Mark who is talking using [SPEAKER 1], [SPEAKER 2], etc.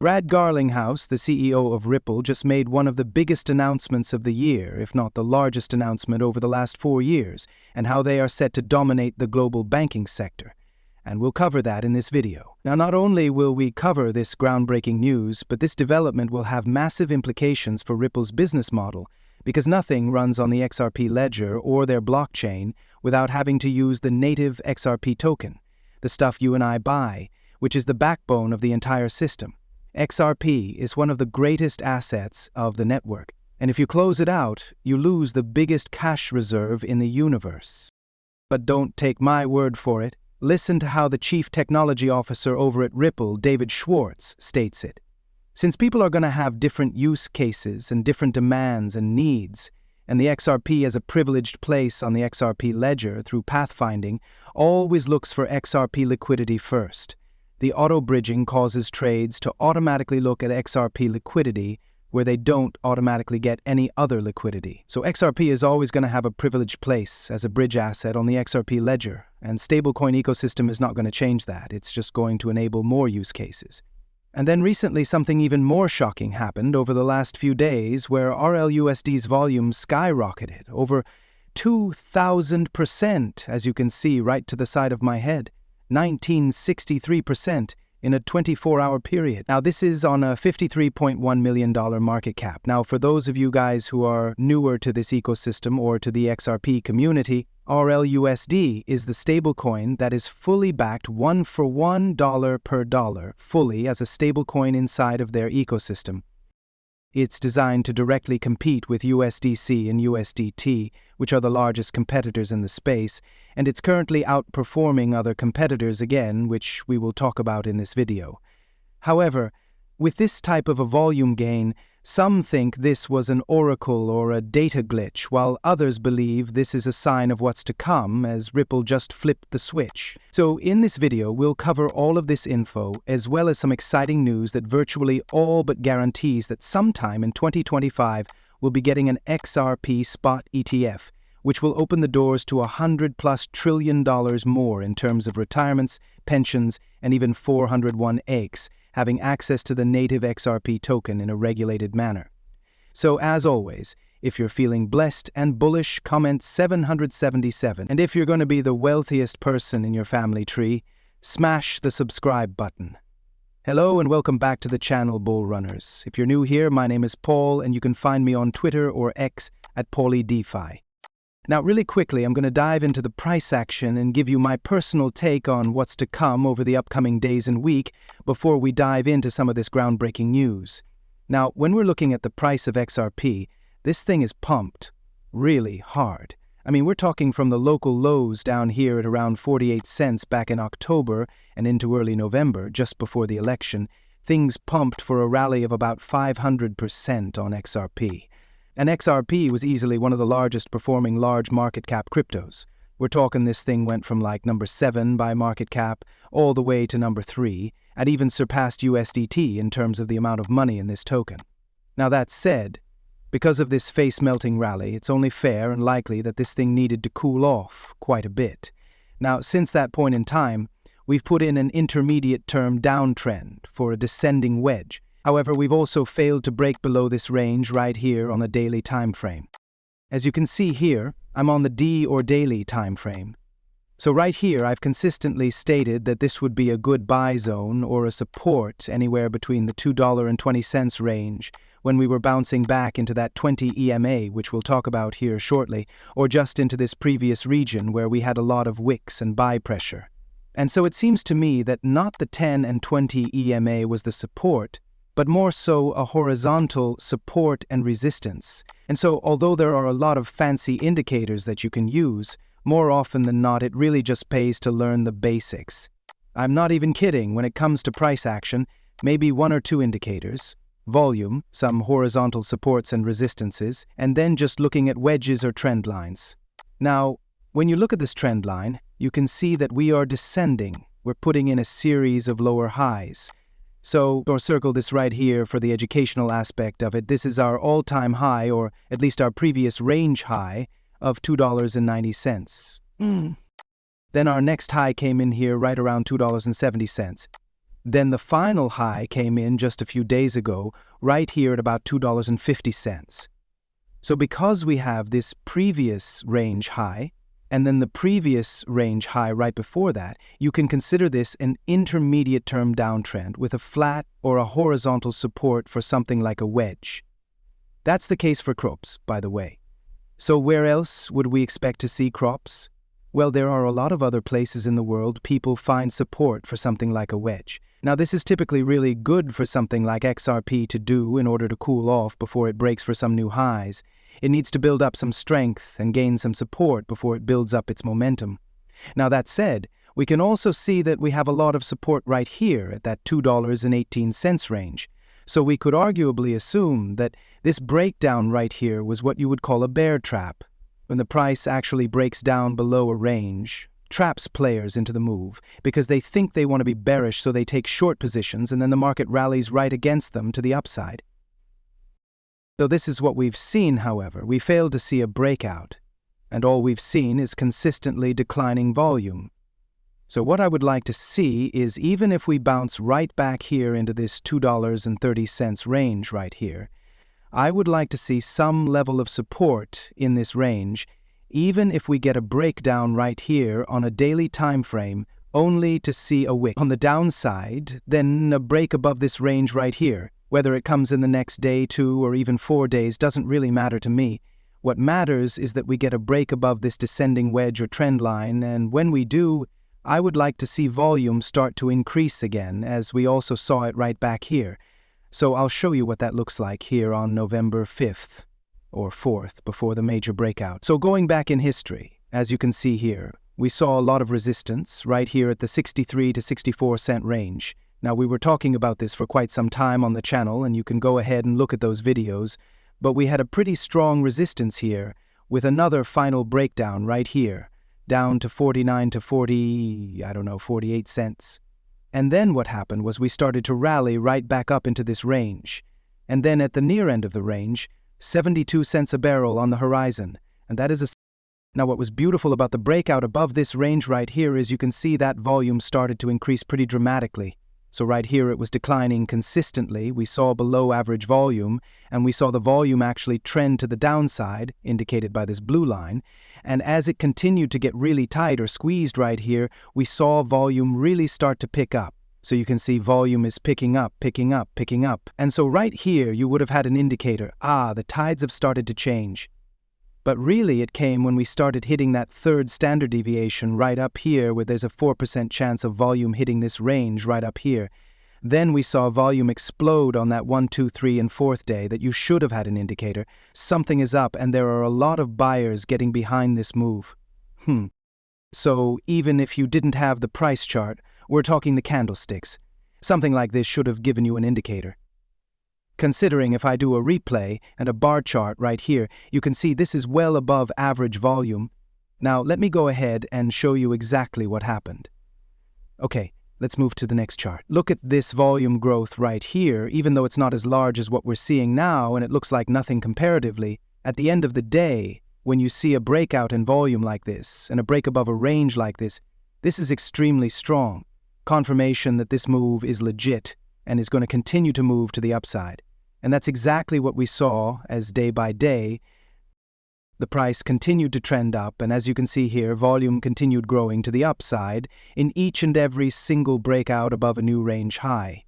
[SPEAKER 1] Brad Garlinghouse, the CEO of Ripple, just made one of the biggest announcements of the year, if not the largest announcement over the last 4 years, and how they are set to dominate the global banking sector. And we'll cover that in this video. Now, not only will we cover this groundbreaking news, but this development will have massive implications for Ripple's business model, because nothing runs on the XRP ledger or their blockchain without having to use the native XRP token, the stuff you and I buy, which is the backbone of the entire system. XRP is one of the greatest assets of the network, and if you close it out, you lose the biggest cash reserve in the universe. But don't take my word for it. Listen to how the Chief Technology Officer over at Ripple, David Schwartz, states it. Since people are going to have different use cases and different demands and needs, and the XRP as a privileged place on the XRP ledger through pathfinding always looks for XRP liquidity first. The auto-bridging causes trades to automatically look at XRP liquidity where they don't automatically get any other liquidity. So XRP is always going to have a privileged place as a bridge asset on the XRP ledger, and stablecoin ecosystem is not going to change that. It's just going to enable more use cases. And then recently something even more shocking happened over the last few days where RLUSD's volume skyrocketed over 2,000%, as you can see right to the side of my head, 1963% in a 24-hour period. Now, this is on a $53.1 million market cap. Now, for those of you guys who are newer to this ecosystem or to the XRP community, RLUSD is the stablecoin that is fully backed $1 for $1 dollar per dollar, fully as a stablecoin inside of their ecosystem. It's designed to directly compete with USDC and USDT, which are the largest competitors in the space, and it's currently outperforming other competitors again, which we will talk about in this video. However, with this type of a volume gain, some think this was an oracle or a data glitch, while others believe this is a sign of what's to come as Ripple just flipped the switch. So in this video, we'll cover all of this info, as well as some exciting news that virtually all but guarantees that sometime in 2025 we'll be getting an XRP spot ETF, which will open the doors to $100+ trillion more in terms of retirements, pensions, and even 401(X, having access to the native XRP token in a regulated manner. So as always, if you're feeling blessed and bullish, comment 777. And if you're going to be the wealthiest person in your family tree, smash the subscribe button. Hello and welcome back to the channel, Bull Runners. If you're new here, my name is Paul, and you can find me on Twitter or X at PaulieDeFi. Now, really quickly, I'm going to dive into the price action and give you my personal take on what's to come over the upcoming days and week before we dive into some of this groundbreaking news. Now, when we're looking at the price of XRP, this thing is pumped really hard. I mean, we're talking from the local lows down here at around 48 cents back in October and into early November, just before the election. Things pumped for a rally of about 500% on XRP. And XRP was easily one of the largest performing large market cap cryptos. We're talking this thing went from like number 7 by market cap all the way to number 3, and even surpassed USDT in terms of the amount of money in this token. Now that said, because of this face-melting rally, it's only fair and likely that this thing needed to cool off quite a bit. Now, since that point in time, we've put in an intermediate-term downtrend for a descending wedge. However, we've also failed to break below this range right here on the daily time frame. As you can see here, I'm on the D or daily time frame. So right here, I've consistently stated that this would be a good buy zone or a support anywhere between the $2.20 range when we were bouncing back into that 20 EMA, which we'll talk about here shortly, or just into this previous region where we had a lot of wicks and buy pressure. And so it seems to me that not the 10 and 20 EMA was the support, but more so a horizontal support and resistance. And so, although there are a lot of fancy indicators that you can use, more often than not it really just pays to learn the basics. I'm not even kidding when it comes to price action, maybe 1 or 2 indicators, volume, some horizontal supports and resistances, and then just looking at wedges or trend lines. Now, when you look at this trend line, you can see that we are descending. We're putting in a series of lower highs. So, or circle this right here for the educational aspect of it. This is our all-time high, or at least our previous range high, of $2.90. Then our next high came in here right around $2.70. Then the final high came in just a few days ago, right here at about $2.50. So because we have this previous range high, and then the previous range high right before that, you can consider this an intermediate term downtrend with a flat or a horizontal support for something like a wedge. That's the case for crops, by the way. So where else would we expect to see crops? Well, there are a lot of other places in the world people find support for something like a wedge. Now, this is typically really good for something like XRP to do in order to cool off before it breaks for some new highs. It needs to build up some strength and gain some support before it builds up its momentum. Now, that said, we can also see that we have a lot of support right here at that $2.18 range. So we could arguably assume that this breakdown right here was what you would call a bear trap. When the price actually breaks down below a range, traps players into the move because they think they want to be bearish, so they take short positions and then the market rallies right against them to the upside. Though this is what we've seen, however, we failed to see a breakout, and all we've seen is consistently declining volume. So what I would like to see is, even if we bounce right back here into this $2.30 range right here, I would like to see some level of support in this range, even if we get a breakdown right here on a daily time frame, only to see a wick on the downside, then a break above this range right here. Whether it comes in the next day, 2, or even 4 days doesn't really matter to me. What matters is that we get a break above this descending wedge or trend line, and when we do, I would like to see volume start to increase again, as we also saw it right back here. So I'll show you what that looks like here on November 5th or 4th before the major breakout. So going back in history, as you can see here, we saw a lot of resistance right here at the 63 to 64 cent range. Now, we were talking about this for quite some time on the channel, and you can go ahead and look at those videos, but we had a pretty strong resistance here with another final breakdown right here, down to 49 to 48 cents. And then what happened was we started to rally right back up into this range. And then at the near end of the range, 72 cents a barrel on the horizon. And that is Now, what was beautiful about the breakout above this range right here is you can see that volume started to increase pretty dramatically. So right here it was declining consistently. We saw below average volume, and we saw the volume actually trend to the downside, indicated by this blue line. And as it continued to get really tight or squeezed right here, we saw volume really start to pick up. So you can see volume is picking up. And so right here you would have had an indicator, the tides have started to change. But really it came when we started hitting that third standard deviation right up here, where there's a 4% chance of volume hitting this range right up here. Then we saw volume explode on that 1, 2, 3, and 4th day that you should have had an indicator. Something is up, and there are a lot of buyers getting behind this move. So even if you didn't have the price chart, we're talking the candlesticks. Something like this should have given you an indicator. Considering if I do a replay and a bar chart right here, you can see this is well above average volume. Now let me go ahead and show you exactly what happened. Okay, let's move to the next chart. Look at this volume growth right here. Even though it's not as large as what we're seeing now, and it looks like nothing comparatively, at the end of the day, when you see a breakout in volume like this and a break above a range like this, this is extremely strong. Confirmation that this move is legit and is going to continue to move to the upside. And that's exactly what we saw as day by day, the price continued to trend up, and as you can see here, volume continued growing to the upside in each and every single breakout above a new range high.